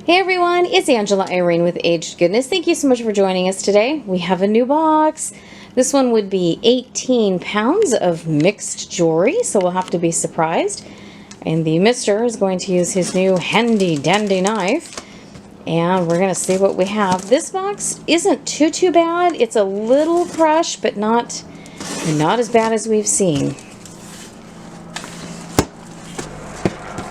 Hey everyone, it's Angela Irene with Aged Goodness. Thank you so much for joining us today. We have a new box. This one would be 18 pounds of mixed jewelry, so we'll have to be surprised. And the mister is going to use his new handy dandy knife. And we're going to see what we have. This box isn't too bad. It's a little crushed, but not as bad as we've seen.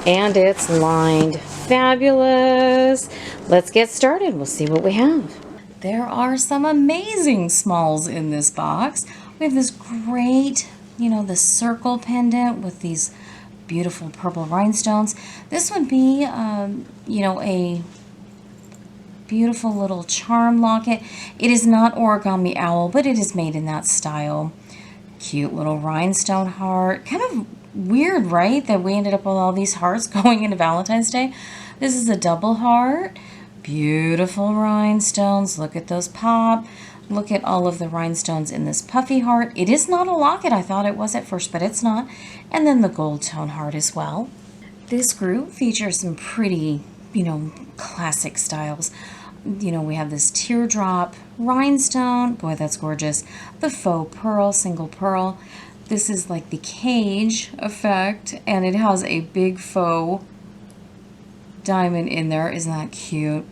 And it's lined. Fabulous. Let's get started. We'll see what we have. There are some amazing smalls in this box. We have this great, the circle pendant with these beautiful purple rhinestones. This would be, a beautiful little charm locket. It is not origami owl, but it is made in that style. Cute little rhinestone heart. Kind of weird, right, that we ended up with all these hearts going into Valentine's Day. This is a double heart. Beautiful rhinestones. Look at those pop. Look at all of the rhinestones in this puffy heart. It is not a locket. I thought it was at first, but it's not. And then the gold tone heart as well. This group features some pretty, classic styles. We have this teardrop rhinestone. Boy, that's gorgeous. The faux pearl, single pearl. This is like the cage effect, and it has a big faux diamond in there. Isn't that cute?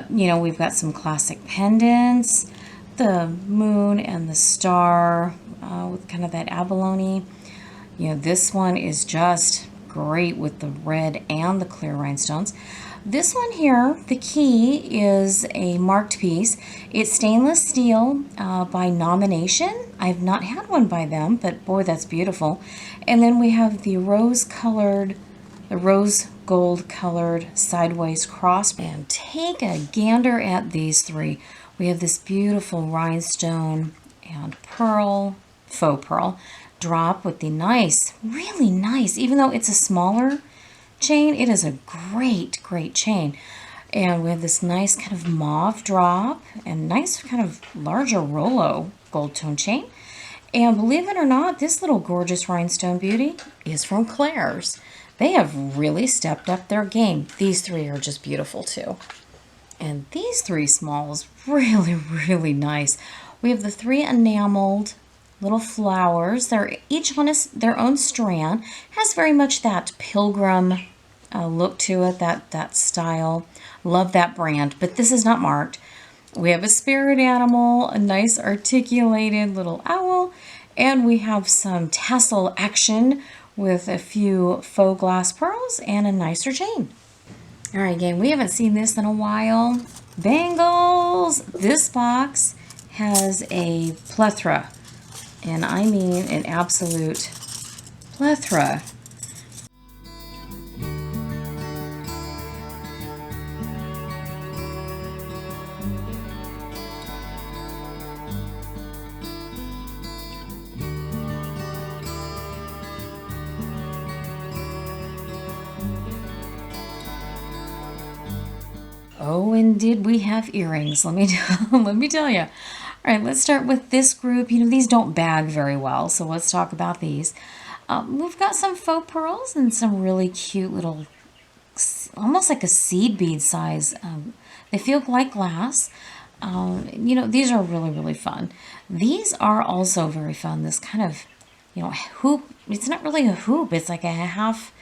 We've got some classic pendants, the moon and the star with kind of that abalone. This one is just great with the red and the clear rhinestones. This one here, the key, is a marked piece. It's stainless steel by Nomination. I've not had one by them, but boy, that's beautiful. And then we have the rose gold colored sideways cross. And take a gander at these three. We have this beautiful rhinestone and pearl, faux pearl, drop with the nice, really nice, even though it's a smaller chain, it is a great chain. And we have this nice kind of mauve drop and nice kind of larger Rollo gold tone chain. And believe it or not, this little gorgeous rhinestone beauty is from Claire's. They have really stepped up their game. These three are just beautiful too. And these three smalls, really nice. We have the three enameled little flowers. They're each on their own strand. Has very much that pilgrim look to it, that style. Love that brand, but this is not marked. We have a spirit animal, a nice articulated little owl, and we have some tassel action with a few faux glass pearls and a nicer chain. All right, gang, we haven't seen this in a while. Bangles. This box has a plethora, and I mean an absolute plethora. Oh, and did we have earrings? Let me tell you. All right, let's start with this group. These don't bag very well, so let's talk about these. We've got some faux pearls and some really cute little, almost like a seed bead size. They feel like glass. These are really fun. These are also very fun. This kind of, hoop. It's not really a hoop. It's like a half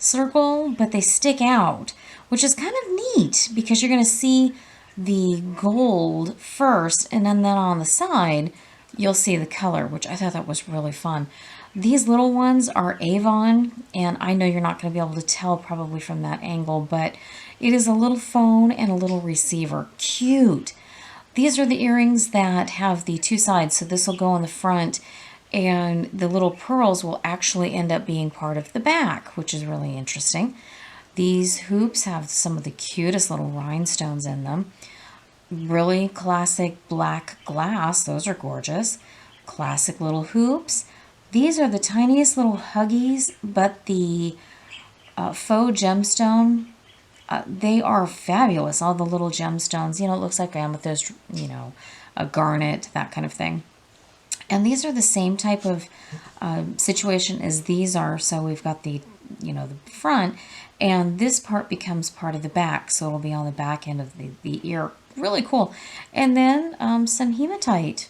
circle, but they stick out, which is kind of neat because you're going to see the gold first, and then on the side you'll see the color, which I thought that was really fun. These little ones are Avon, and I know you're not going to be able to tell probably from that angle, but it is a little phone and a little receiver. Cute. These are the earrings that have the two sides, so this will go on the front, and the little pearls will actually end up being part of the back, which is really interesting. These hoops have some of the cutest little rhinestones in them. Really classic black glass. Those are gorgeous. Classic little hoops. These are the tiniest little huggies, but the faux gemstone, they are fabulous. All the little gemstones, it looks like amethyst, a garnet, that kind of thing. And these are the same type of situation as these are. So we've got the, the front, and this part becomes part of the back. So it'll be on the back end of the ear. Really cool. And then some hematite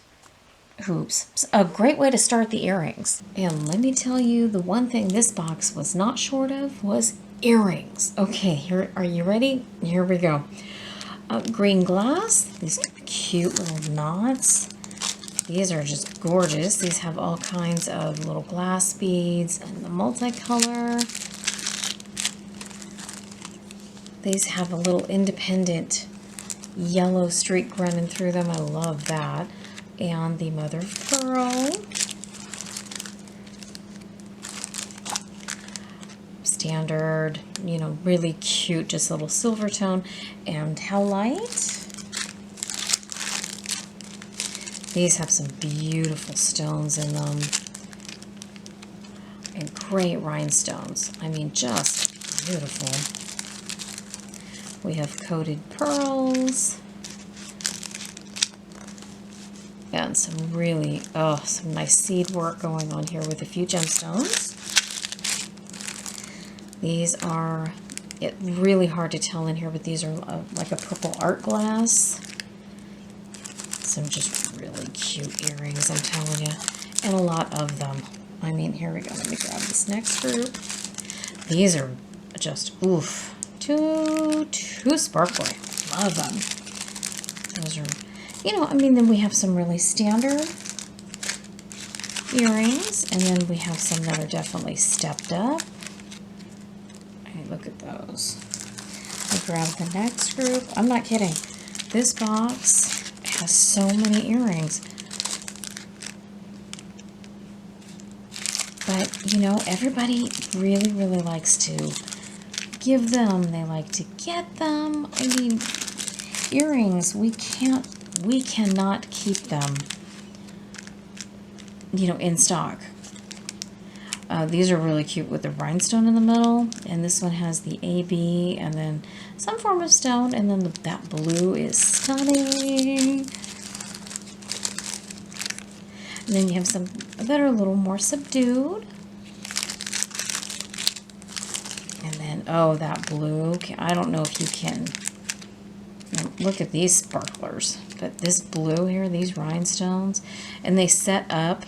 hoops. A great way to start the earrings. And let me tell you, the one thing this box was not short of was earrings. Okay, here, are you ready? Here we go. Green glass, these cute little knots. These are just gorgeous. These have all kinds of little glass beads and the multicolor. These have a little independent yellow streak running through them. I love that. And the mother of pearl. Standard, really cute, just a little silver tone. And howlite. These have some beautiful stones in them. And great rhinestones. I mean, just beautiful. We have coated pearls. And some really, some nice seed work going on here with a few gemstones. These are, really hard to tell in here, but these are like a purple art glass. Some just really cute earrings, I'm telling you. And a lot of them. I mean, here we go. Let me grab this next group. These are just, oof, too sparkly. Love them. Those are, then we have some really standard earrings, and then we have some that are definitely stepped up. Hey, look at those. I grab the next group. I'm not kidding. This box has so many earrings. But, everybody really, really likes to give them. They like to get them. I mean, earrings, we cannot keep them, in stock. These are really cute with the rhinestone in the middle, and this one has the AB and then some form of stone, and then that blue is stunning. And then you have some that are a little more subdued. And then, that blue, I don't know if you can, look at these sparklers, but this blue here, these rhinestones, and they set up,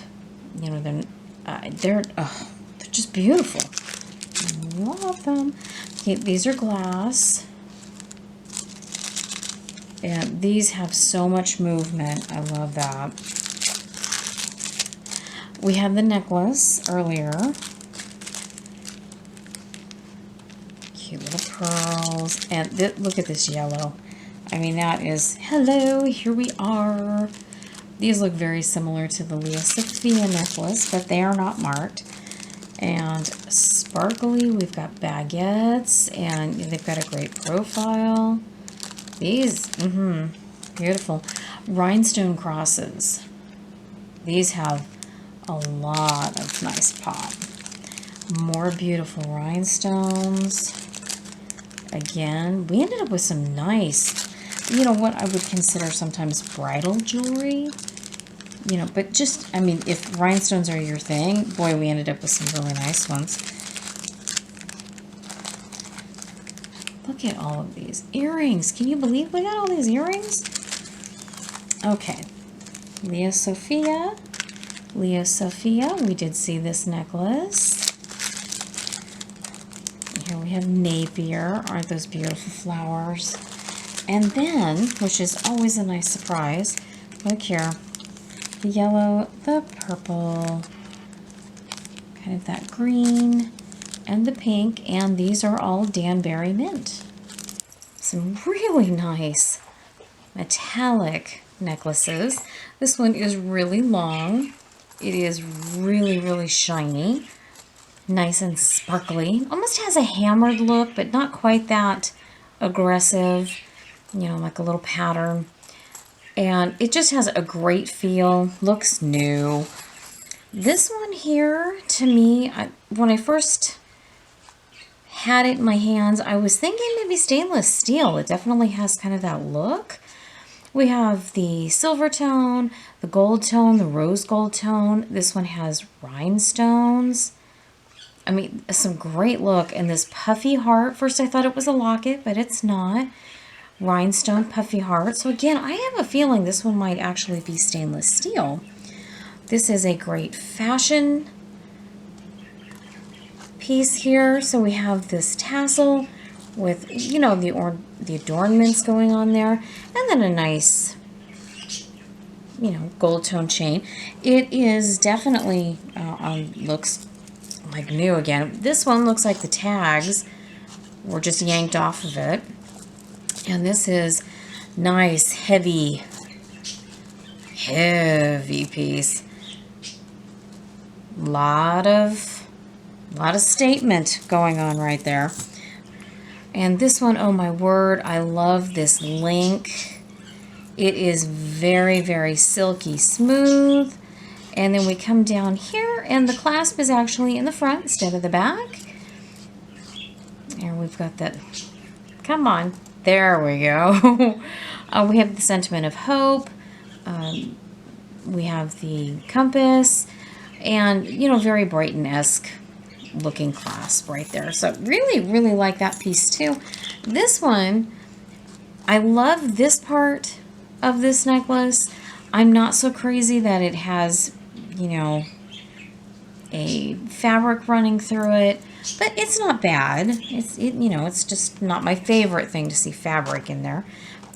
they're just beautiful. I love them. Okay, these are glass, and these have so much movement. I love that. We had the necklace earlier. Cute little pearls, and look at this yellow. I mean, that is, hello, here we are. These look very similar to the Leah Sophia necklace, but they are not marked. And sparkly, we've got baguettes, and they've got a great profile. These, beautiful. Rhinestone crosses. These have a lot of nice pop. More beautiful rhinestones. Again, we ended up with some nice, what I would consider sometimes bridal jewelry. But just, if rhinestones are your thing, boy, we ended up with some really nice ones. Look at all of these earrings. Can you believe we got all these earrings? Okay. Leah Sophia. Leah Sophia. We did see this necklace. Here we have Napier. Aren't those beautiful flowers? And then, which is always a nice surprise, look here. The yellow, the purple, kind of that green, and the pink, and these are all Danbury mint. Some really nice metallic necklaces. This one is really long. It is really, really shiny. Nice and sparkly. Almost has a hammered look, but not quite that aggressive. Like a little pattern. And it just has a great feel. Looks new. This one here, to me, when I first had it in my hands, I was thinking maybe stainless steel. It definitely has kind of that look. We have the silver tone, the gold tone, the rose gold tone. This one has rhinestones. I mean, some great look. And this puffy heart, first I thought it was a locket, but it's not. Rhinestone puffy heart. So again, I have a feeling this one might actually be stainless steel. This is a great fashion piece here. So we have this tassel with, you know, the adornments going on there, and then a nice, you know, gold tone chain. It is definitely looks like new again. This one looks like the tags were just yanked off of it, and this is nice heavy piece. Lot of statement going on right there. And this one, oh my word, I love this link. It is very, very silky smooth. And then we come down here, and the clasp is actually in the front instead of the back. And we've got that, come on, there we go. We have the sentiment of hope. We have the compass, and, you know, very Brayton-esque looking clasp right there. So really, really like that piece too. This one, I love this part of this necklace. I'm not so crazy that it has, you know, a fabric running through it, but it's not bad. You know, it's just not my favorite thing to see fabric in there.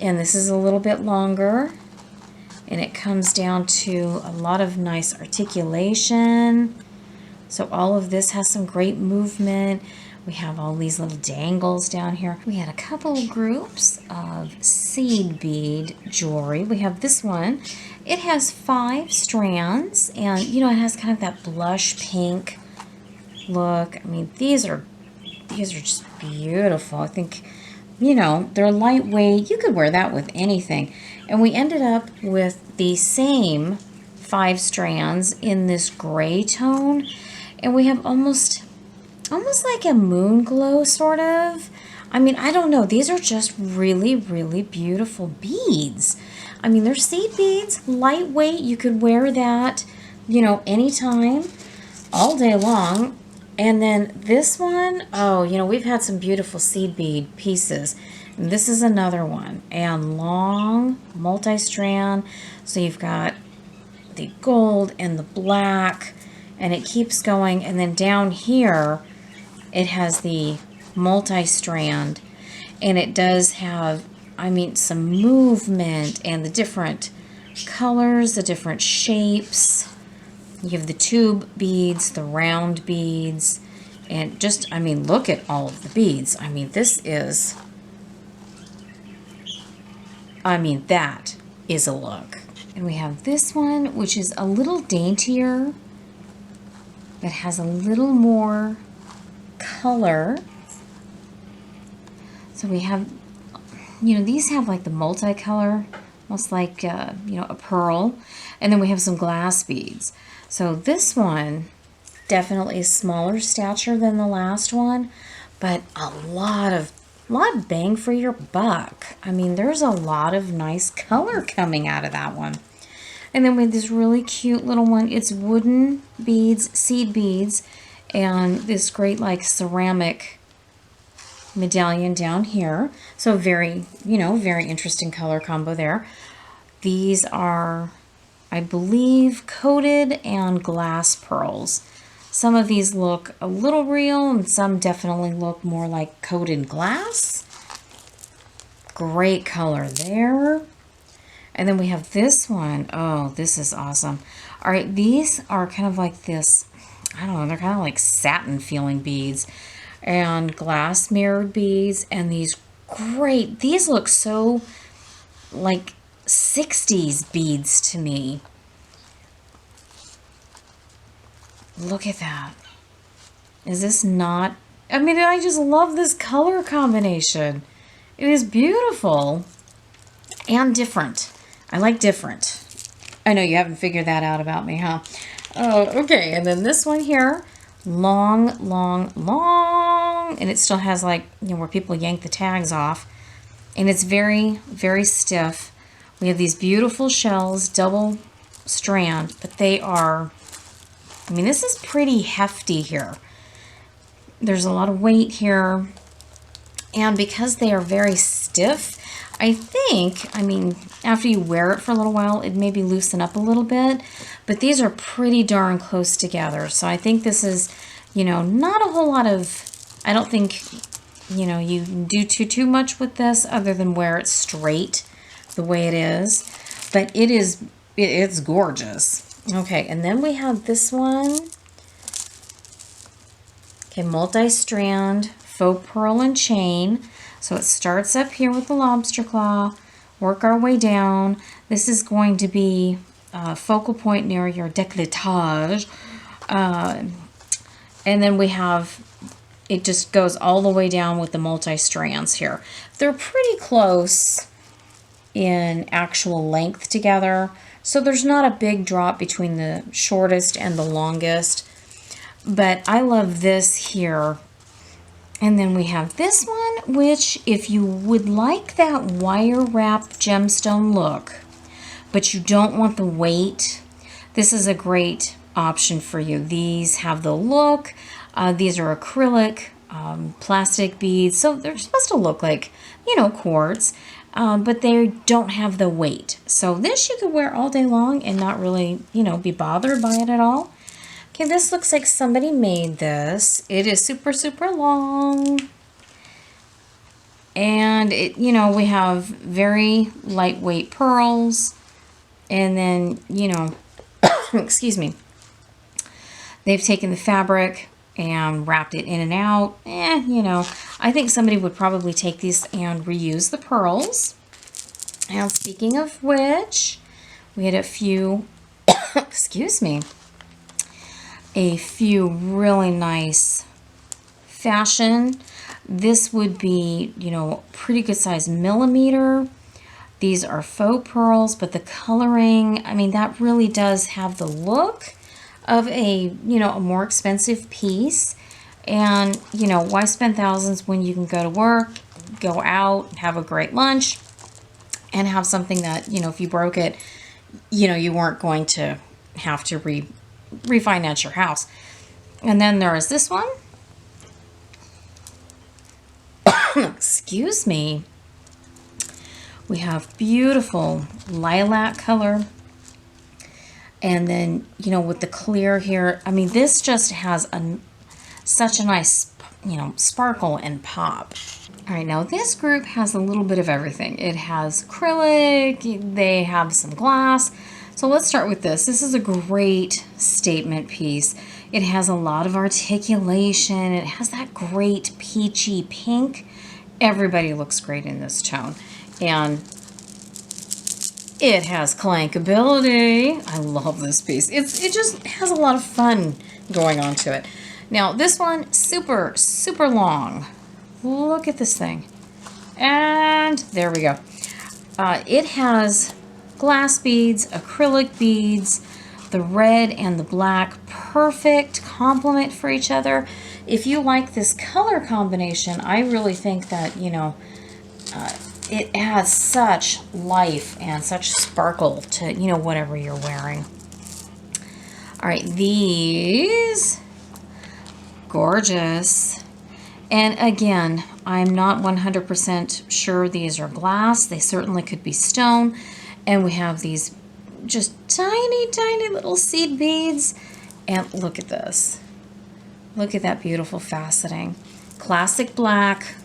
And this is a little bit longer, and it comes down to a lot of nice articulation. So all of this has some great movement. We have all these little dangles down here. We had a couple groups of seed bead jewelry. We have this one. It has 5 strands, and, you know, it has kind of that blush pink look. I mean, these are just beautiful. I think, you know, they're lightweight. You could wear that with anything. And we ended up with the same 5 strands in this gray tone. And we have almost like a moon glow, sort of. I mean, I don't know. These are just really, really beautiful beads. I mean, they're seed beads, lightweight. You could wear that, you know, anytime, all day long. And then this one, oh, you know, we've had some beautiful seed bead pieces. And this is another one. And long, multi-strand. So you've got the gold and the black, and it keeps going. And then down here, it has the multi-strand, and it does have, I mean, some movement and the different colors, the different shapes. You have the tube beads, the round beads, and just, I mean, look at all of the beads. I mean, this is, I mean, that is a look. And we have this one, which is a little daintier, but has a little more color. So we have, you know, these have like the multicolor, almost like, you know, a pearl. And then we have some glass beads. So this one definitely is smaller stature than the last one, but a lot of bang for your buck. I mean, there's a lot of nice color coming out of that one. And then we have this really cute little one. It's wooden beads, seed beads, and this great like ceramic medallion down here. So very, you know, very interesting color combo there. These are, I believe, coated and glass pearls. Some of these look a little real, and some definitely look more like coated glass. Great color there. And then we have this one. Oh, this is awesome. All right, these are kind of like this, I don't know, they're kind of like satin feeling beads and glass mirrored beads, and these great, these look so like 60s beads to me. Look at that. Is this not, I mean, I just love this color combination. It is beautiful and different. I like different. I know you haven't figured that out about me, huh? Oh, okay. And then this one here, long, long, long, and it still has like, you know, where people yank the tags off, and it's very, very stiff We have these beautiful shells, double strand, but they are, I mean, this is pretty hefty here. There's a lot of weight here. And because they are very stiff, I think, I mean, after you wear it for a little while, it maybe loosen up a little bit. But these are pretty darn close together. So I think this is, you know, not a whole lot of, I don't think, you know, you do too much with this other than wear it straight the way it is. But it's gorgeous. Okay, and then we have this one. Okay, multi-strand faux pearl and chain. So it starts up here with the lobster claw, work our way down. This is going to be a focal point near your décolletage. And then we have, it just goes all the way down with the multi-strands here. They're pretty close in actual length together. So there's not a big drop between the shortest and the longest. But I love this here. And then we have this one, which if you would like that wire wrap gemstone look, but you don't want the weight, this is a great option for you. These have the look. These are acrylic plastic beads, so they're supposed to look like, you know, quartz, but they don't have the weight. So this you could wear all day long and not really, you know, be bothered by it at all. Okay, this looks like somebody made this. It is super, super long. And, it, you know, we have very lightweight pearls. And then, you know, excuse me, they've taken the fabric and wrapped it in and out. You know, I think somebody would probably take these and reuse the pearls. And speaking of which, we had a few, excuse me, a few really nice fashion. This would be, you know, pretty good size millimeter. These are faux pearls, but the coloring, I mean, that really does have the look of a, you know, a more expensive piece. And, you know, why spend thousands when you can go to work, go out, have a great lunch, and have something that, you know, if you broke it, you know, you weren't going to have to refinance your house. And then there is this one. Excuse me. We have beautiful lilac color. And then, you know, with the clear here, I mean, this just has such a nice, you know, sparkle and pop. All right, now this group has a little bit of everything. It has acrylic, they have some glass. So let's start with this. This is a great statement piece. It has a lot of articulation. It has that great peachy pink. Everybody looks great in this tone. And it has clankability. I love this piece. It just has a lot of fun going on to it. Now this one, super, super long. Look at this thing. And there we go. It has glass beads, acrylic beads, the red and the black, perfect complement for each other. If you like this color combination, I really think that, you know, it adds such life and such sparkle to, you know, whatever you're wearing. All right, these, gorgeous. And again, I'm not 100% sure these are glass. They certainly could be stone. And we have these just tiny, tiny little seed beads. And look at this. Look at that beautiful faceting. Classic black.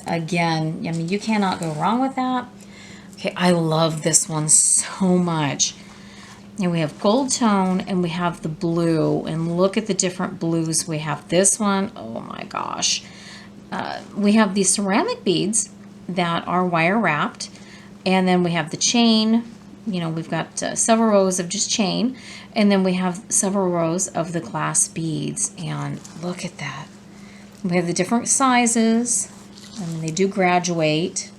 Again, I mean, you cannot go wrong with that. Okay, I love this one so much. And we have gold tone and we have the blue. And look at the different blues. We have this one. Oh my gosh. We have these ceramic beads that are wire wrapped. And then we have the chain. You know, we've got several rows of just chain. And then we have several rows of the glass beads. And look at that. We have the different sizes. And they do graduate.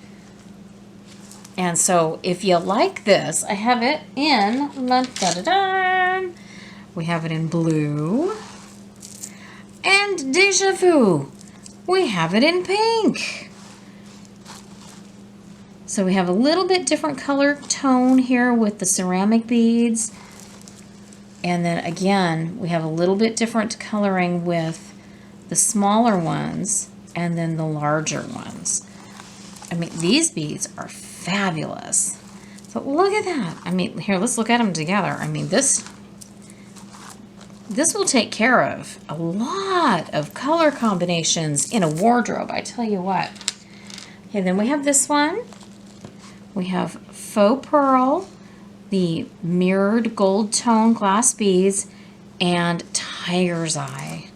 And so if you like this, I have it in, we have it in blue. And Deja Vu, we have it in pink. So we have a little bit different color tone here with the ceramic beads. And then again, we have a little bit different coloring with the smaller ones and then the larger ones. I mean, these beads are fabulous. So look at that. I mean, here, let's look at them together. I mean, this will take care of a lot of color combinations in a wardrobe, I tell you what. Okay, then we have this one. We have faux pearl, the mirrored gold tone glass beads, and tiger's eye.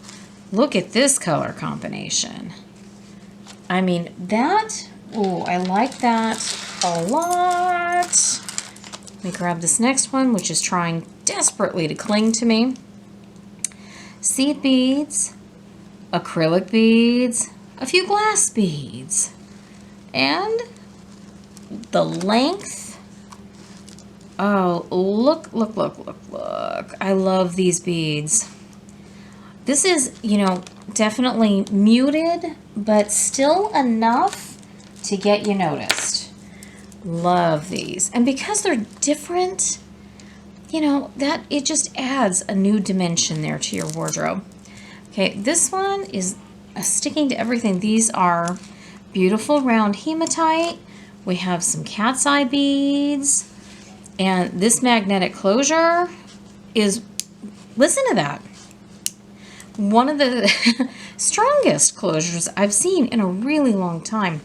Look at this color combination. I mean, that, oh, I like that a lot. Let me grab this next one, which is trying desperately to cling to me. Seed beads, acrylic beads, a few glass beads, and the length. Oh, look, look, look, look, look. I love these beads. This is, you know, definitely muted, but still enough to get you noticed. Love these. And because they're different, you know, that it just adds a new dimension there to your wardrobe. Okay, this one is sticking to everything. These are beautiful round hematite. We have some cat's eye beads. And this magnetic closure is, listen to that, one of the strongest closures I've seen in a really long time.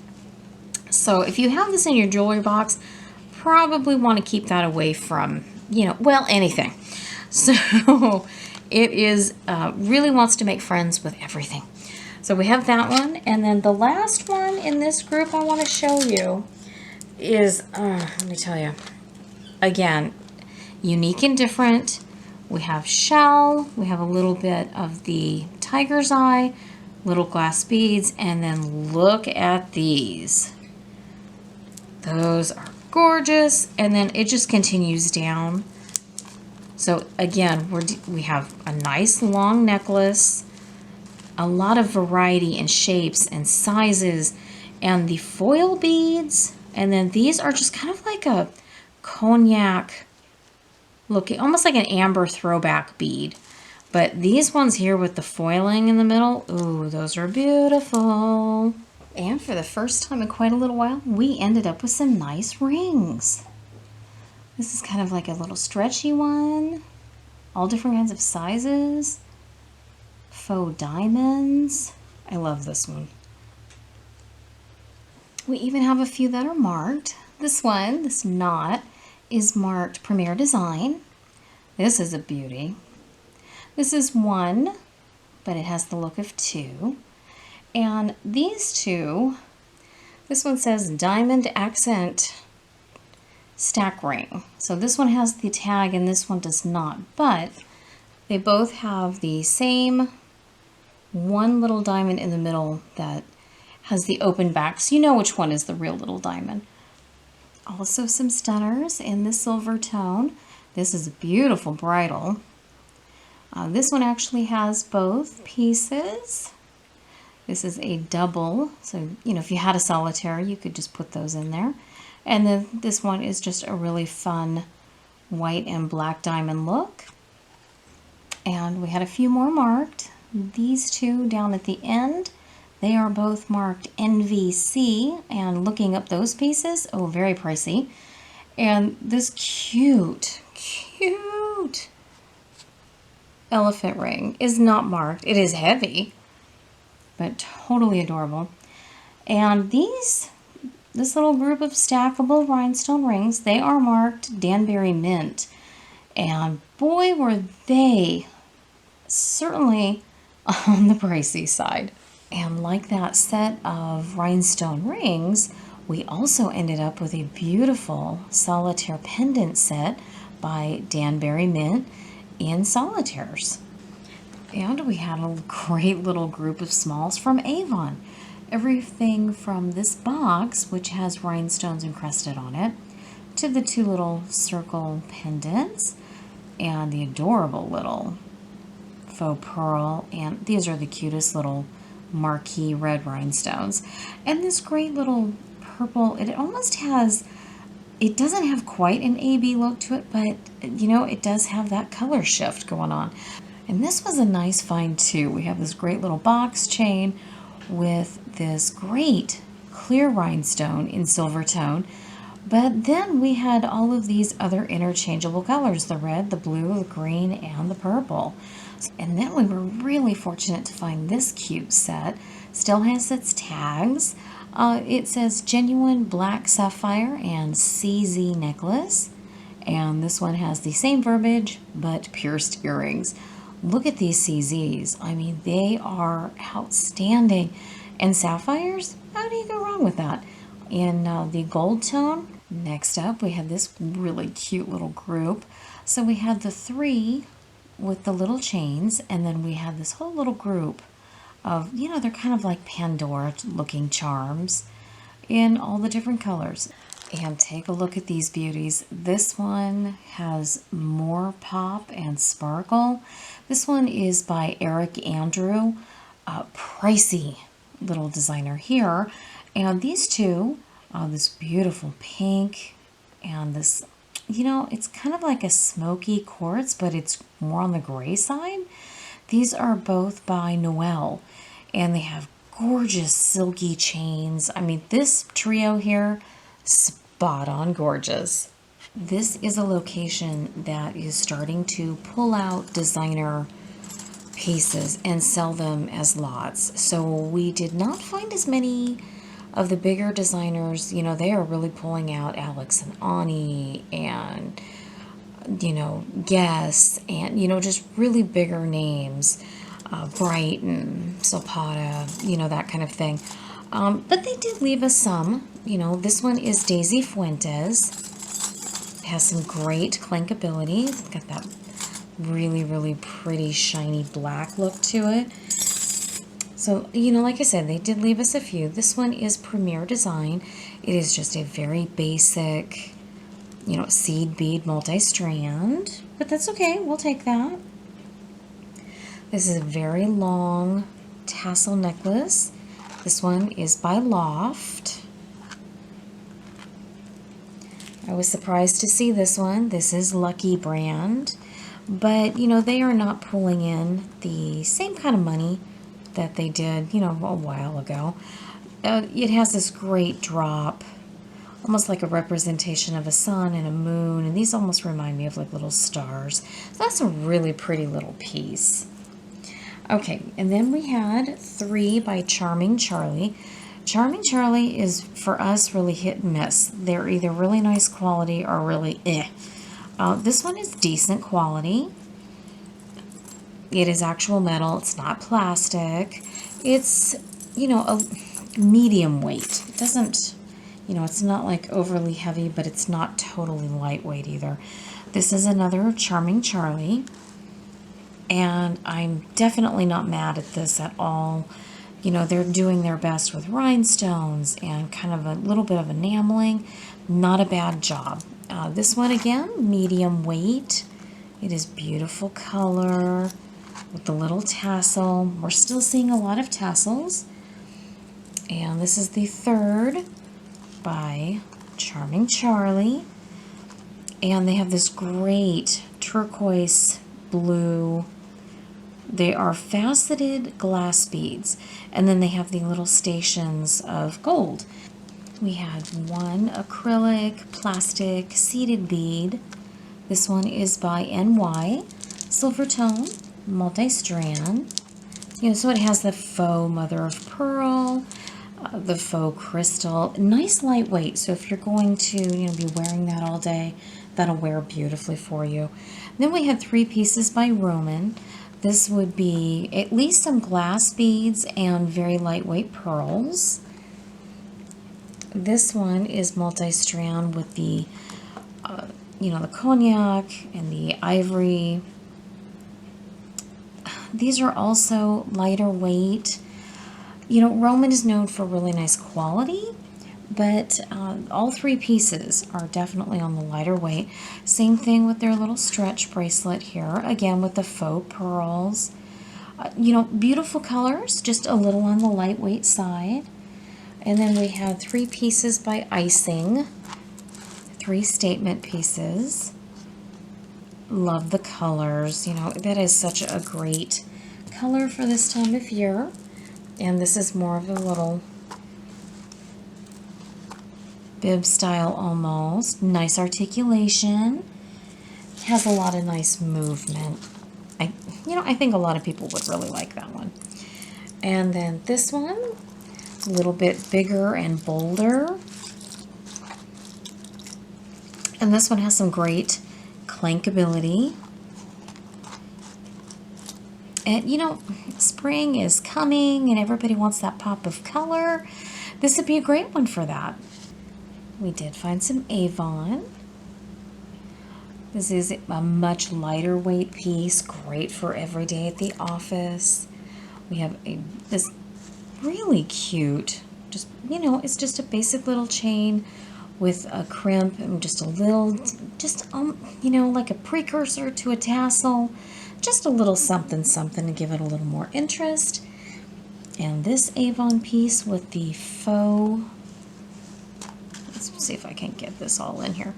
So if you have this in your jewelry box, probably want to keep that away from, you know, well, anything. So it is, really wants to make friends with everything. So we have that one. And then the last one in this group I want to show you is, let me tell you, again, unique and different. We have shell, we have a little bit of the tiger's eye, little glass beads, and then look at these. Those are gorgeous, and then it just continues down. So again, we have a nice long necklace, a lot of variety in shapes and sizes, and the foil beads, and then these are just kind of like a cognac looking, almost like an amber throwback bead. But these ones here with the foiling in the middle, ooh, those are beautiful. And for the first time in quite a little while, we ended up with some nice rings. This is kind of like a little stretchy one, all different kinds of sizes, faux diamonds. I love this one. We even have a few that are marked. This one, this knot, is marked Premier Design. This is a beauty. This is one, but it has the look of two. And these two, this one says Diamond Accent Stack Ring. So this one has the tag and this one does not, but they both have the same one little diamond in the middle that has the open back, so you know which one is the real little diamond. Also some stunners in the silver tone. This is a beautiful bridle. This one actually has both pieces. This is a double, so you know if you had a solitaire you could just put those in there. And then this one is just a really fun white and black diamond look. And we had a few more marked. These two down at the end, they are both marked NVC, and looking up those pieces, oh, very pricey. And this cute elephant ring is not marked. It is heavy, but totally adorable. And this little group of stackable rhinestone rings, they are marked Danbury Mint. And boy, were they certainly on the pricey side. And like that set of rhinestone rings, we also ended up with a beautiful solitaire pendant set by Danbury Mint in solitaires. And we had a great little group of smalls from Avon. Everything from this box, which has rhinestones encrusted on it, to the two little circle pendants and the adorable little faux pearl, and these are the cutest little marquee red rhinestones, and this great little purple. It almost has, it doesn't have quite an AB look to it, but you know, it does have that color shift going on. And this was a nice find too. We have this great little box chain with this great clear rhinestone in silver tone. But then we had all of these other interchangeable colors, the red, the blue, the green, and the purple. And then we were really fortunate to find this cute set. Still has its tags. It says genuine black sapphire and CZ necklace. And this one has the same verbiage, but pierced earrings. Look at these CZs. I mean, they are outstanding. And sapphires, how do you go wrong with that? In the gold tone. Next up, we had this really cute little group. So we had the 3 with the little chains, and then we had this whole little group of, you know, they're kind of like Pandora looking charms in all the different colors. And take a look at these beauties. This one has more pop and sparkle. This one is by Eric Andrew, pricey little designer here. And these two, this beautiful pink and this, you know, it's kind of like a smoky quartz, but it's more on the gray side. These are both by Noel, and they have gorgeous silky chains. I mean, this trio here, spot on gorgeous. This is a location that is starting to pull out designer pieces and sell them as lots. So we did not find as many of the bigger designers. You know, they are really pulling out Alex and Ani and, you know, Guess, and, you know, just really bigger names, Bright and Zapata, you know, that kind of thing. But they did leave us some. You know, this one is Daisy Fuentes. It has some great clankability. It's got that really, really pretty shiny black look to it. So, you know, like I said, they did leave us a few. This one is Premier Design. It is just a very basic, you know, seed bead multi-strand, but that's okay. We'll take that. This is a very long tassel necklace. This one is by Loft. I was surprised to see this one. This is Lucky brand, but, you know, they are not pulling in the same kind of money that they did, you know, a while ago. It has this great drop, almost like a representation of a sun and a moon, and these almost remind me of like little stars. So that's a really pretty little piece. Okay, and then we had 3 by Charming Charlie. Charming Charlie is, for us, really hit and miss. They're either really nice quality or really eh. This one is decent quality. It is actual metal. It's not plastic. It's, you know, a medium weight. It doesn't, you know, it's not like overly heavy, but it's not totally lightweight either. This is another Charming Charlie, and I'm definitely not mad at this at all. You know, they're doing their best with rhinestones and kind of a little bit of enameling. Not a bad job. This one, again, medium weight. It is beautiful color with the little tassel. We're still seeing a lot of tassels. And this is the 3rd by Charming Charlie. And they have this great turquoise blue. They are faceted glass beads, and then they have the little stations of gold. We had one acrylic plastic seeded bead. This one is by NY, silver tone, multi-strand. You know, so it has the faux mother of pearl, the faux crystal, nice lightweight. So if you're going to, you know, be wearing that all day, that'll wear beautifully for you. Then we had 3 pieces by Roman. This would be at least some glass beads and very lightweight pearls. This one is multi-strand with the, you know, the cognac and the ivory. These are also lighter weight. You know, Roman is known for really nice quality, but all 3 pieces are definitely on the lighter weight. Same thing with their little stretch bracelet here, again with the faux pearls. You know, beautiful colors, just a little on the lightweight side. And then we had 3 pieces by icing, 3 statement pieces. Love the colors. You know, that is such a great color for this time of year. And this is more of a little bib style almost. Nice articulation. Has a lot of nice movement. I think a lot of people would really like that one. And then this one, a little bit bigger and bolder. And this one has some great clankability. And you know, spring is coming and everybody wants that pop of color. This would be a great one for that. We did find some Avon. This is a much lighter weight piece, great for every day at the office. We have this really cute, just, you know, it's just a basic little chain with a crimp and just a little, you know, like a precursor to a tassel. Just a little something to give it a little more interest. And this Avon piece with the faux, let's see if I can get this all in here.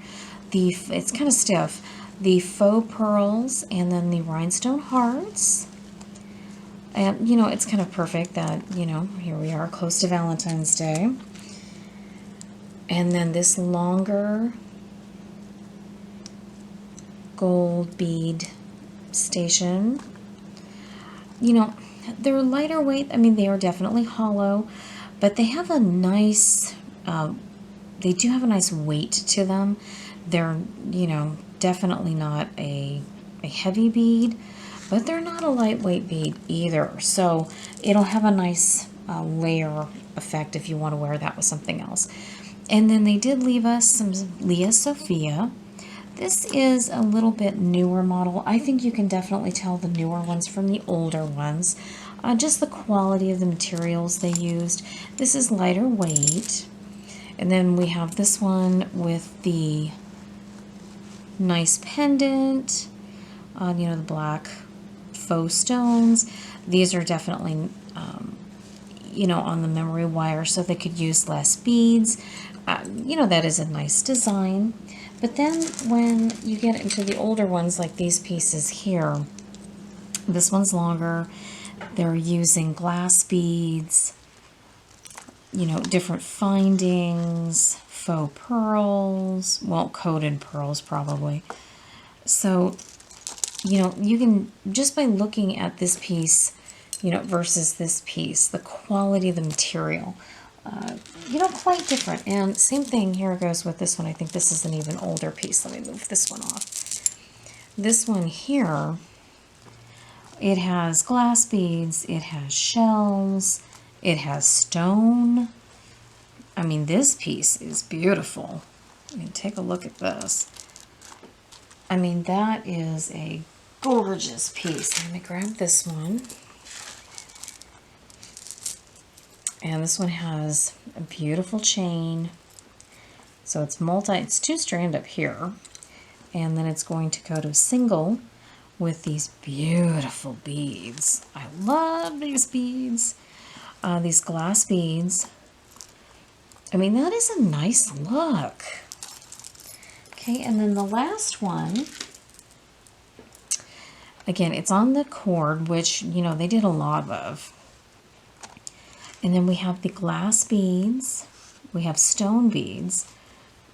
It's kind of stiff. The faux pearls and then the rhinestone hearts. And, you know, it's kind of perfect that, you know, here we are close to Valentine's Day. And then this longer gold bead station. You know, they're lighter weight. I mean, they are definitely hollow, but they have a nice, they do have a nice weight to them. They're, you know, definitely not a heavy bead, but they're not a lightweight bead either. So it'll have a nice layer effect if you want to wear that with something else. And then they did leave us some Leah Sophia. This is a little bit newer model. I think you can definitely tell the newer ones from the older ones. Just the quality of the materials they used. This is lighter weight. And then we have this one with the nice pendant, you know, the black faux stones. These are definitely, you know, on the memory wire, so they could use less beads. You know, that is a nice design. But then when you get into the older ones, like these pieces here, this one's longer. They're using glass beads, you know, different findings, faux pearls, well, coated pearls probably. So, you know, you can, just by looking at this piece, you know, versus this piece, the quality of the material, you know, quite different. And same thing here goes with this one. I think this is an even older piece. Let me move this one off. This one here, it has glass beads, it has shells, it has stone. I mean, this piece is beautiful. I mean, take a look at this. I mean, that is a gorgeous piece. Let me grab this one. And this one has a beautiful chain. So it's it's 2-strand up here. And then it's going to go to single with these beautiful beads. I love these beads. These glass beads. I mean, that is a nice look. Okay, and then the last one, again, it's on the cord, which, you know, they did a lot of. And then we have the glass beads, we have stone beads,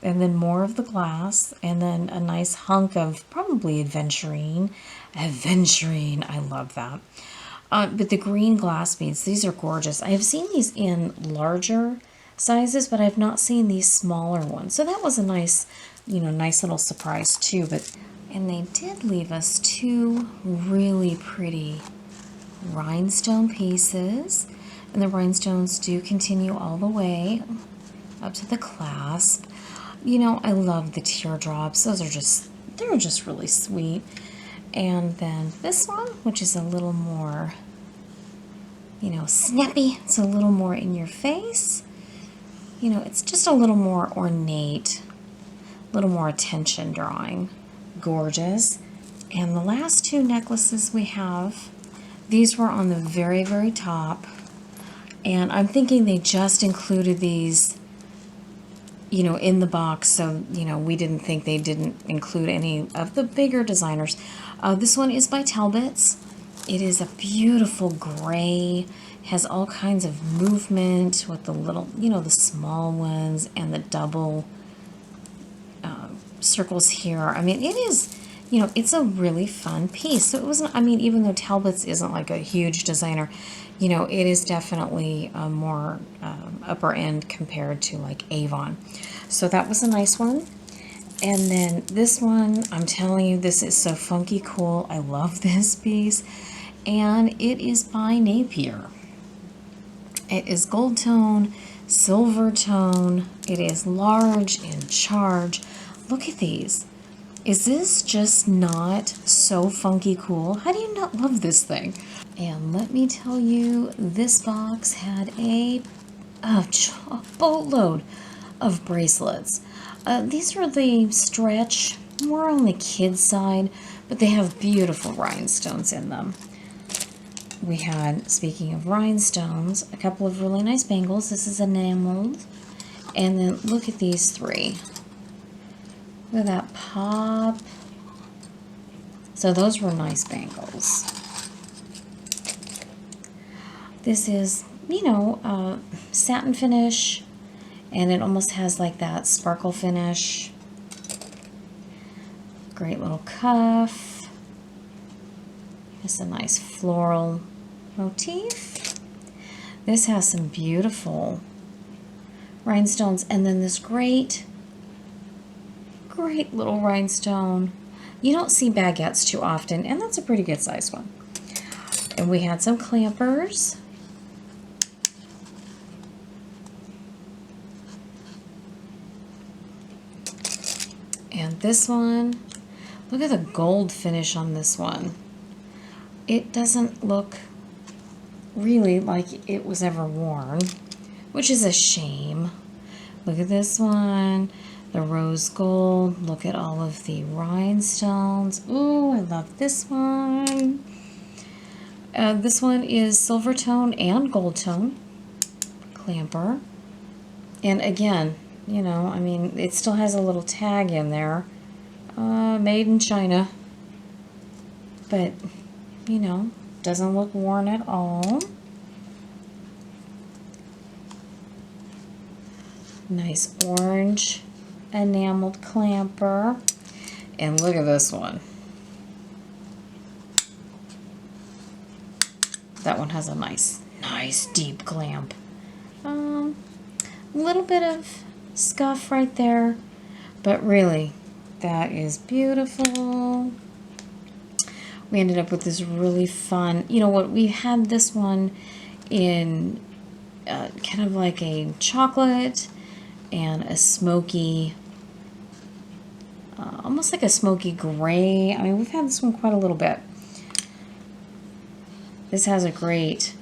and then more of the glass, and then a nice hunk of probably aventurine. Aventurine, I love that. But the green glass beads, these are gorgeous. I have seen these in larger sizes, but I've not seen these smaller ones. So that was a nice, you know, nice little surprise too. And they did leave us 2 really pretty rhinestone pieces. And the rhinestones do continue all the way up to the clasp. You know, I love the teardrops. Those are they're just really sweet. And then this one, which is a little more, you know, snappy. It's a little more in your face. You know, it's just a little more ornate, a little more attention drawing. Gorgeous. And the last 2 necklaces we have, these were on the very, very top. And I'm thinking they just included these, you know, in the box, so, you know, we didn't think they didn't include any of the bigger designers. This one is by Talbot's. It is a beautiful gray, has all kinds of movement with the little, you know, the small ones and the double circles here. I mean, it is, you know, it's a really fun piece. So it wasn't, I mean, even though Talbot's isn't like a huge designer, you know, it is definitely a more upper end compared to like Avon. So that was a nice one. And then this one, I'm telling you, this is so funky cool. I love this piece. And it is by Napier. It is gold tone, silver tone. It is large in charge. Look at these. Is this just not so funky cool? How do you not love this thing? And let me tell you, this box had a boatload of bracelets. These are the stretch, more on the kids side, but they have beautiful rhinestones in them. We had, speaking of rhinestones, a couple of really nice bangles. This is enameled. And then look at these three. Look at that pop. So those were nice bangles. This is, you know, satin finish, and it almost has like that sparkle finish. Great little cuff. It's a nice floral motif. This has some beautiful rhinestones, and then this great little rhinestone. You don't see baguettes too often, and that's a pretty good size one. And we had some clampers. And this one, look at the gold finish on this one. It doesn't look really like it was ever worn, which is a shame. Look at this one, the rose gold. Look at all of the rhinestones. Ooh, I love this one. This one is silver tone and gold tone clamper. And again, you know, I mean, it still has a little tag in there. Made in China. But, you know, doesn't look worn at all. Nice orange enameled clamper. And look at this one. That one has a nice deep clamp. A little bit of scuff right there, but really, that is beautiful. We ended up with this really fun, you know what, we had this one in kind of like a chocolate and a smoky, almost like a smoky gray. I mean, we've had this one quite a little bit. This has a great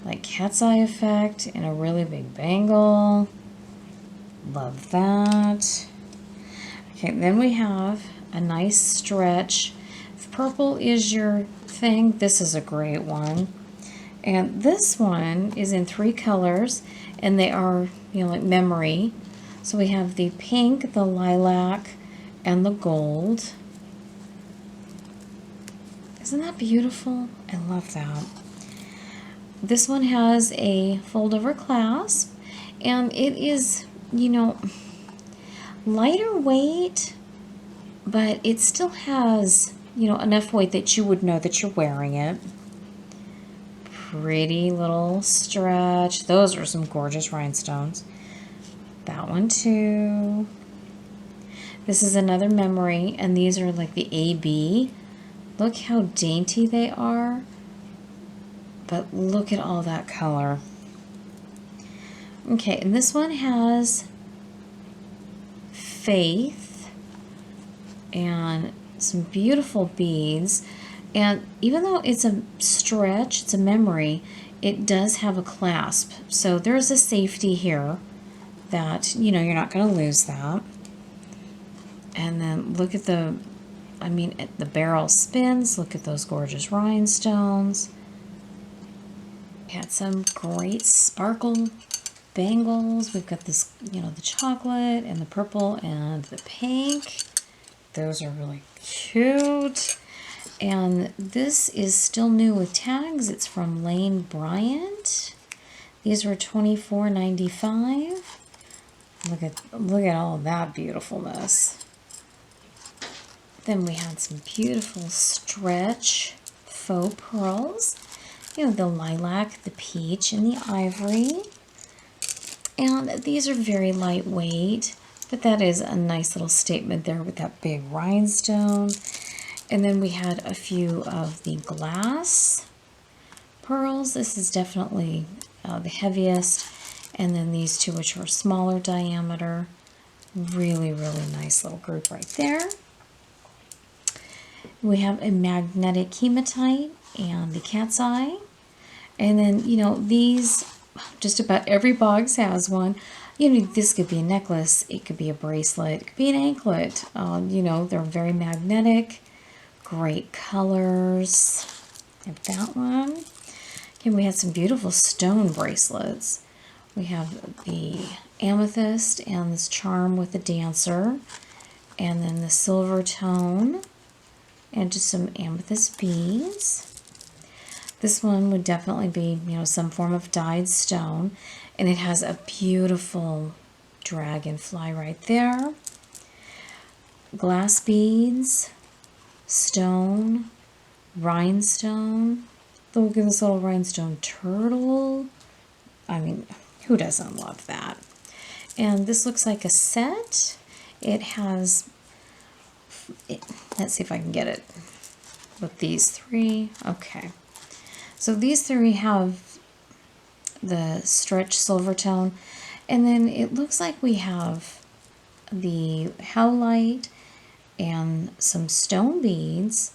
like cat's eye effect and a really big bangle. Love that. Okay, then we have a nice stretch. If purple is your thing, this is a great one. And this one is in 3 colors, and they are, you know, like memory. So we have the pink, the lilac, and the gold. Isn't that beautiful? I love that. This one has a fold-over clasp, and it is, you know, lighter weight, but it still has, you know, enough weight that you would know that you're wearing it. Pretty little stretch. Those are some gorgeous rhinestones. That one too. This is another memory, and these are like the AB. Look how dainty they are, but look at all that color. Okay, and this one has faith and some beautiful beads. And even though it's a stretch, it's a memory, it does have a clasp. So there's a safety here that, you know, you're not going to lose that. And then look at the, I mean, the barrel spins. Look at those gorgeous rhinestones. We had some great sparkle bangles. We've got this, you know, the chocolate and the purple and the pink. Those are really cute. And this is still new with tags. It's from Lane Bryant. These were $24.95. Look at all of that beautifulness. Then we had some beautiful stretch faux pearls. You know, the lilac, the peach, and the ivory. And these are very lightweight, but that is a nice little statement there with that big rhinestone. And then we had a few of the glass pearls. This is definitely the heaviest. And then these two, which are smaller diameter. Really, really nice little group right there. We have a magnetic hematite and the cat's eye. And then, you know, these, just about every box has one. You know, this could be a necklace, it could be a bracelet, it could be an anklet. You know, they're very magnetic, great colors. Have that one. Okay, we had some beautiful stone bracelets. We have the amethyst and this charm with the dancer, and then the silver tone, and just some amethyst beads. This one would definitely be, you know, some form of dyed stone, and it has a beautiful dragonfly right there. Glass beads, stone, rhinestone. Look at this little rhinestone turtle. I mean, who doesn't love that? And this looks like a set. It has, let's see if I can get it with these three. Okay. So these three have the stretch silver tone, and then it looks like we have the howlite and some stone beads,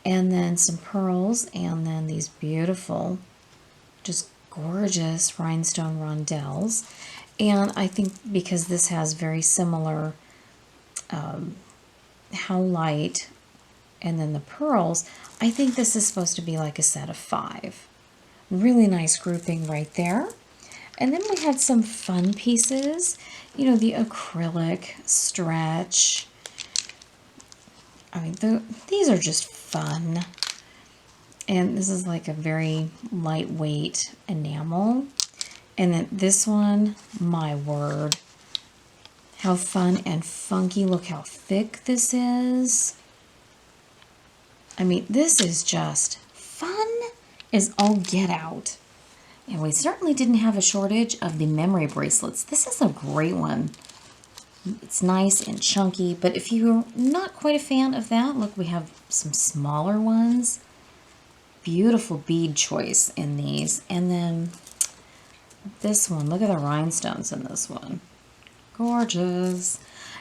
and then some pearls, and then these beautiful, just gorgeous rhinestone rondelles. And I think because this has very similar howlite and then the pearls, I think this is supposed to be like a set of 5. Really nice grouping right there. And then we had some fun pieces, you know, the acrylic stretch. I mean, these are just fun. And this is like a very lightweight enamel. And then this one, my word, how fun and funky. Look how thick this is. I mean, this is just fun as all get out. And we certainly didn't have a shortage of the memory bracelets. This is a great one. It's nice and chunky, but if you're not quite a fan of that, look, we have some smaller ones. Beautiful bead choice in these. And then this one, look at the rhinestones in this one. Gorgeous.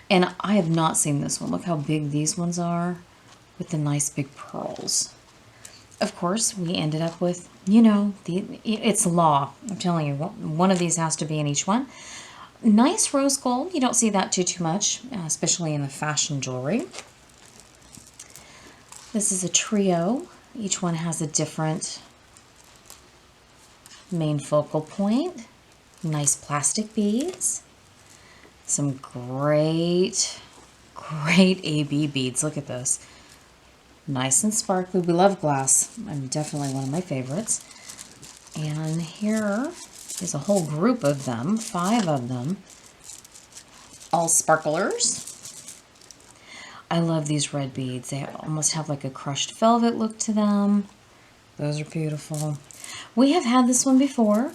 And I have not seen this one. Look how big these ones are with the nice big pearls. Of course, we ended up with, you know, it's law. I'm telling you, one of these has to be in each one. Nice rose gold. You don't see that too much, especially in the fashion jewelry. This is a trio. Each one has a different main focal point. Nice plastic beads. Some great AB beads. Look at this. Nice and sparkly. We love glass. I'm definitely one of my favorites. And here is a whole group of them, 5 of them, all sparklers. I love these red beads. They almost have like a crushed velvet look to them. Those are beautiful. We have had this one before,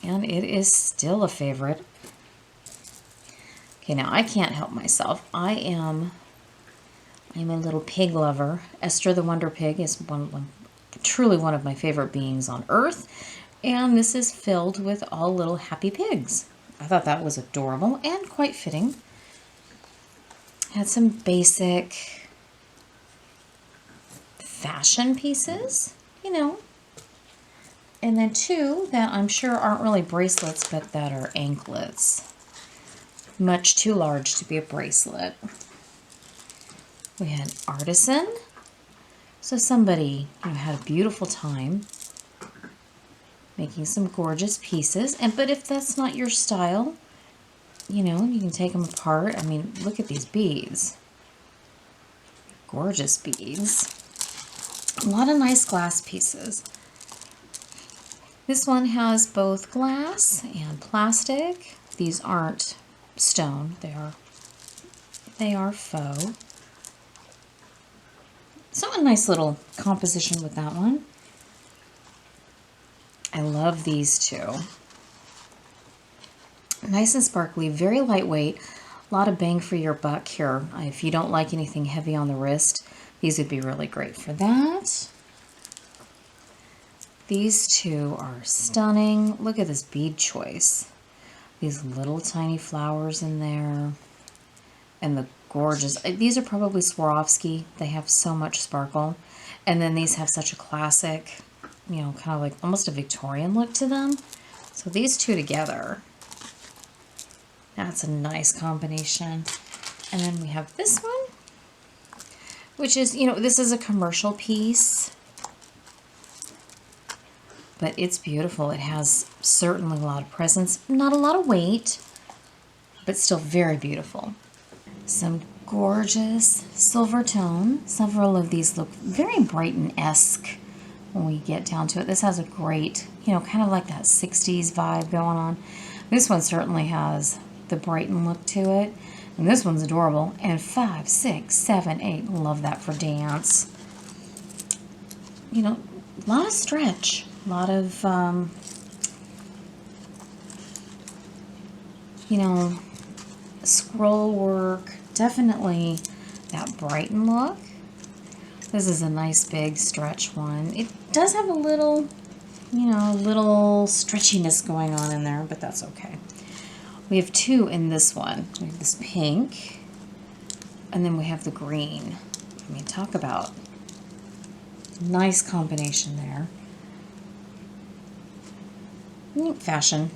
and it is still a favorite. Okay, now I can't help myself. I'm a little pig lover. Esther the Wonder Pig is truly one of my favorite beings on earth. And this is filled with all little happy pigs. I thought that was adorable and quite fitting. Had some basic fashion pieces, you know. And then 2 that I'm sure aren't really bracelets, but that are anklets. Much too large to be a bracelet. We had artisan. So somebody, you know, had a beautiful time making some gorgeous pieces. But if that's not your style, you know, you can take them apart. I mean, look at these beads. Gorgeous beads. A lot of nice glass pieces. This one has both glass and plastic. These aren't stone. They are faux. So a nice little composition with that one. I love these two. Nice and sparkly, very lightweight. A lot of bang for your buck here. If you don't like anything heavy on the wrist, these would be really great for that. These two are stunning. Look at this bead choice. These little tiny flowers in there. And the gorgeous, these are probably Swarovski. They have so much sparkle. And then these have such a classic, you know, kind of like almost a Victorian look to them. So these two together, that's a nice combination. And then we have this one, which is, you know, this is a commercial piece, but it's beautiful. It has certainly a lot of presence, not a lot of weight, but still very beautiful. Some gorgeous silver tone. Several of these look very Brighton-esque when we get down to it. This has a great, you know, kind of like that 60s vibe going on. This one certainly has the Brighton look to it. And this one's adorable. And 5, 6, 7, 8. Love that for dance. You know, a lot of stretch. A lot of, you know, scroll work. Definitely that Brighton look. This is a nice big stretch one. It does have a little, you know, little stretchiness going on in there, but that's okay. We have two in this one. We have this pink, and then we have the green. I mean, talk about nice combination there. Neat fashion.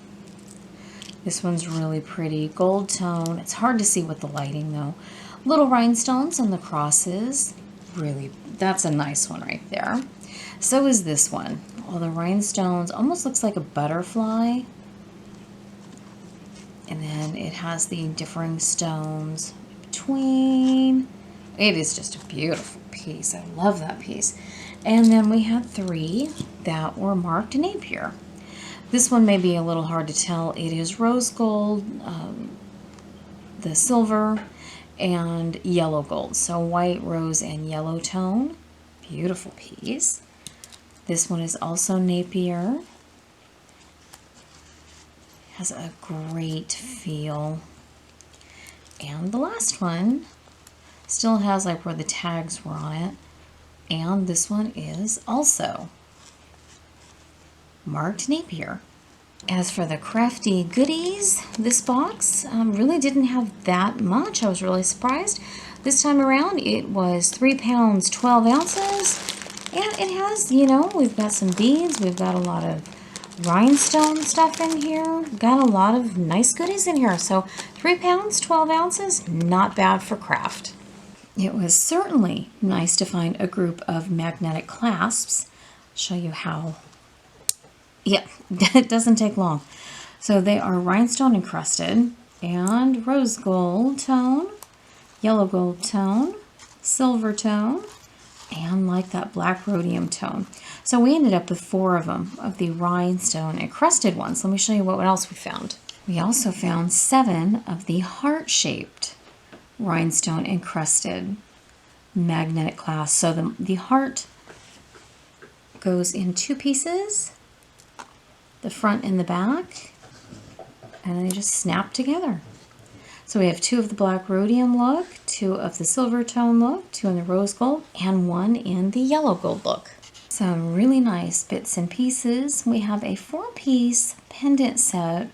This one's really pretty. Gold tone. It's hard to see with the lighting, though. Little rhinestones on the crosses. Really, that's a nice one right there. So is this one. All the rhinestones. Almost looks like a butterfly. And then it has the differing stones between. It is just a beautiful piece. I love that piece. And then we had three that were marked Napier. This one may be a little hard to tell. It is rose gold, the silver, and yellow gold. So white, rose, and yellow tone. Beautiful piece. This one is also Napier. Has a great feel. And the last one still has like where the tags were on it. And this one is also marked Napier. As for the crafty goodies, this box really didn't have that much. I was really surprised. This time around it was 3 pounds 12 ounces. And it has, you know, we've got some beads. We've got a lot of rhinestone stuff in here. Got a lot of nice goodies in here. So 3 pounds 12 ounces, not bad for craft. It was certainly nice to find a group of magnetic clasps. I'll show you how. Yeah, it doesn't take long. So they are rhinestone encrusted and rose gold tone, yellow gold tone, silver tone, and like that black rhodium tone. So we ended up with 4 of them, of the rhinestone encrusted ones. Let me show you what else we found. We also found 7 of the heart-shaped rhinestone encrusted magnetic clasps. So the heart goes in 2 pieces, the front and the back, and they just snap together. So we have 2 of the black rhodium look, 2 of the silver tone look, 2 in the rose gold, and 1 in the yellow gold look. Some really nice bits and pieces. We have a 4-piece pendant set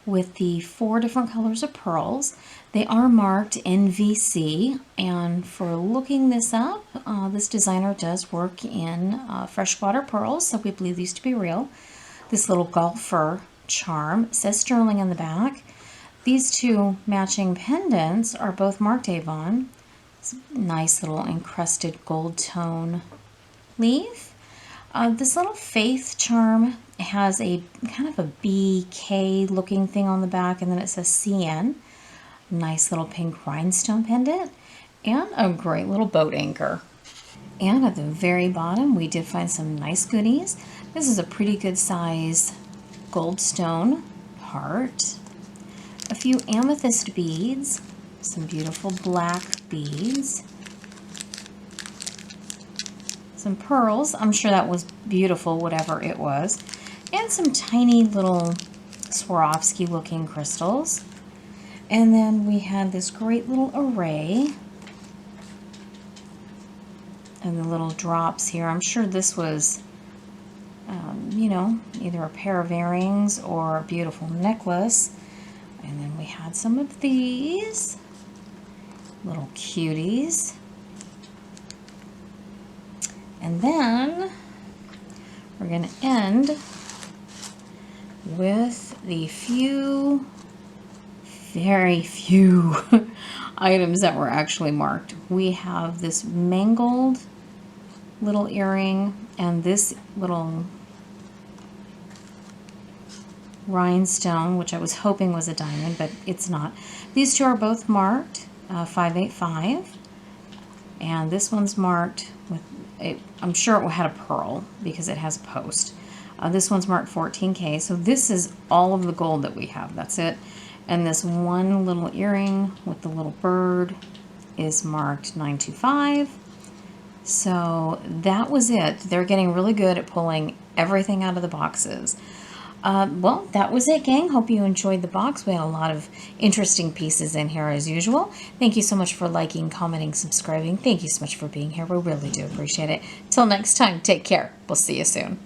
with the 4 different colors of pearls. They are marked NVC, and for looking this up, this designer does work in freshwater pearls, so we believe these to be real. This little golfer charm says sterling on the back. These 2 matching pendants are both marked Avon. It's a nice little encrusted gold tone leaf. This little faith charm has a kind of a BK looking thing on the back, and then it says CN. Nice little pink rhinestone pendant, and a great little boat anchor. And at the very bottom, we did find some nice goodies. This is a pretty good size gold stone heart, a few amethyst beads, some beautiful black beads, some pearls. I'm sure that was beautiful, whatever it was, and some tiny little Swarovski looking crystals. And then we had this great little array and the little drops here. I'm sure this was, you know, either a pair of earrings or a beautiful necklace. And then we had some of these little cuties. And then we're going to end with the very few items that were actually marked. We have this mangled little earring and this little rhinestone, which I was hoping was a diamond, but it's not. These two are both marked 585, and this one's marked with I'm sure it had a pearl because it has a post. This one's marked 14K, so this is all of the gold that we have. That's it. And this one little earring with the little bird is marked 925. So that was it. They're getting really good at pulling everything out of the boxes. Well, that was it, gang. Hope you enjoyed the box. We had a lot of interesting pieces in here as usual. Thank you so much for liking, commenting, subscribing. Thank you so much for being here. We really do appreciate it. Till next time, take care. We'll see you soon.